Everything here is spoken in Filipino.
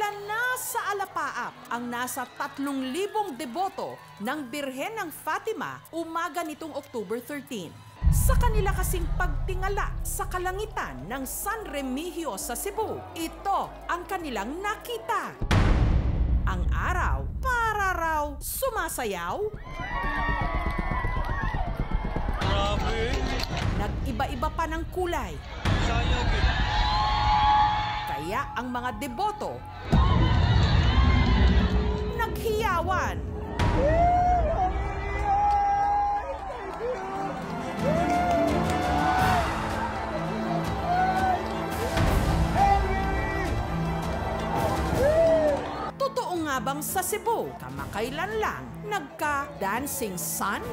Ilan na sa alapaap ang nasa 3,000 deboto ng Birhen ng Fatima umaga nitong October 13. Sa kanila kasing pagtingala sa kalangitan ng San Remigio sa Cebu, ito ang kanilang nakita. Ang araw para raw sumasayaw. Grabe! Nag-iba-iba pa ng kulay. Sayang eh. Kaya ang mga deboto naghiyawan. Totoo nga bang sa Cebu, kamakailan lang nagka-dancing sun?